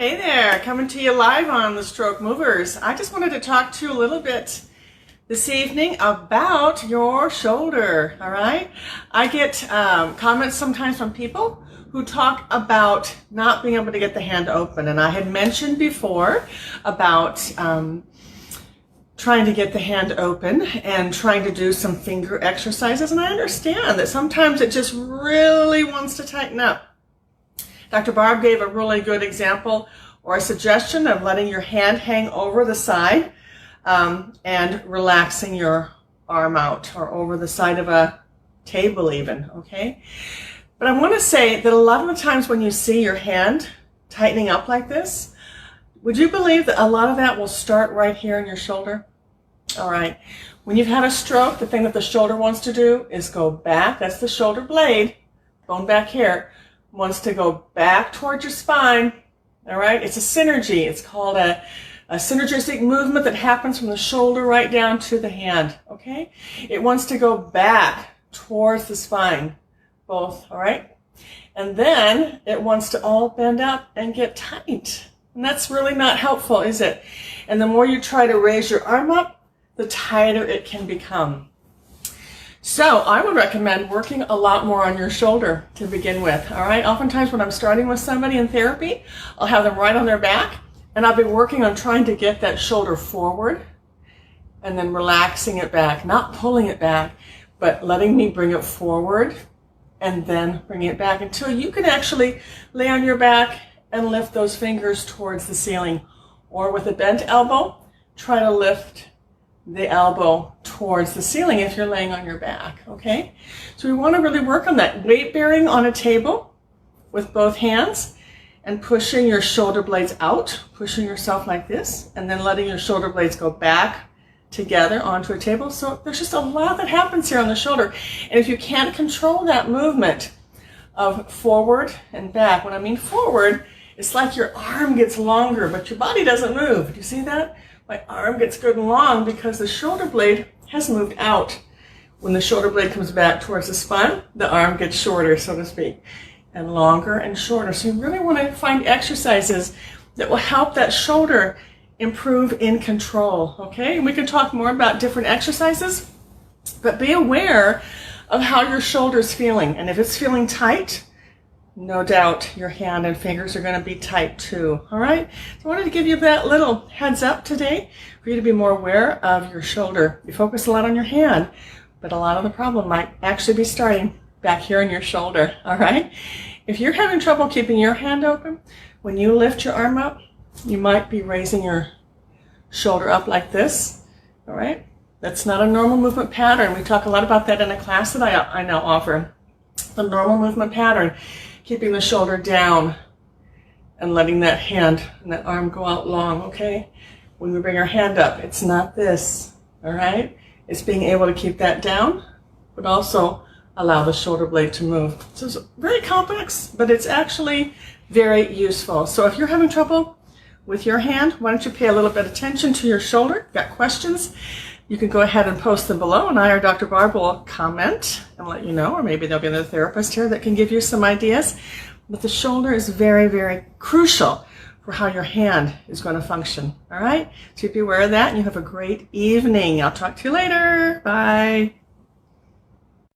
Hey there, coming to you live on the Stroke Movers. I just wanted to talk to you a little bit this evening about your shoulder, all right? I get comments sometimes from people who talk about not being able to get the hand open. And I had mentioned before about trying to get the hand open and trying to do some finger exercises. And I understand that sometimes it just really wants to tighten up. Dr. Barb gave a really good example or a suggestion of letting your hand hang over the side and relaxing your arm out or over the side of a table even, okay? But I want to say that a lot of the times when you see your hand tightening up like this, would you believe that a lot of that will start right here in your shoulder? All right. When you've had a stroke, the thing that the shoulder wants to do is go back. That's the shoulder blade, bone back here. Wants to go back towards your spine, all right? It's a synergy. It's called a synergistic movement that happens from the shoulder right down to the hand, okay? It wants to go back towards the spine, both, all right? And then it wants to all bend up and get tight. And that's really not helpful, is it? And the more you try to raise your arm up, the tighter it can become. So I would recommend working a lot more on your shoulder to begin with, all right? Oftentimes when I'm starting with somebody in therapy, I'll have them right on their back, and I've been working on trying to get that shoulder forward and then relaxing it back, not pulling it back, but letting me bring it forward and then bring it back until you can actually lay on your back and lift those fingers towards the ceiling. Or with a bent elbow, try to lift the elbow towards the ceiling if you're laying on your back, okay? So we want to really work on that weight bearing on a table with both hands and pushing your shoulder blades out, pushing yourself like this, and then letting your shoulder blades go back together onto a table. So there's just a lot that happens here on the shoulder. And if you can't control that movement of forward and back, when I mean forward, it's like your arm gets longer, but your body doesn't move. Do you see that? My arm gets good and long because the shoulder blade has moved out. When the shoulder blade comes back towards the spine, the arm gets shorter, so to speak, and longer and shorter. So you really want to find exercises that will help that shoulder improve in control, okay? And we can talk more about different exercises, but be aware of how your shoulder's feeling. And if it's feeling tight, no doubt your hand and fingers are going to be tight too, all right? So I wanted to give you that little heads up today for you to be more aware of your shoulder. You focus a lot on your hand, but a lot of the problem might actually be starting back here in your shoulder, all right? If you're having trouble keeping your hand open, when you lift your arm up, you might be raising your shoulder up like this, all right? That's not a normal movement pattern. We talk a lot about that in a class that I now offer. The normal movement pattern, keeping the shoulder down and letting that hand and that arm go out long, okay? When we bring our hand up, it's not this, all right? It's being able to keep that down, but also allow the shoulder blade to move. So it's very complex, but it's actually very useful. So if you're having trouble with your hand, why don't you pay a little bit of attention to your shoulder? Got questions? You can go ahead and post them below, and I or Dr. Barb will comment and let you know, or maybe there'll be another therapist here that can give you some ideas. But the shoulder is very, very crucial for how your hand is going to function, all right? So be aware of that, and you have a great evening. I'll talk to you later. Bye.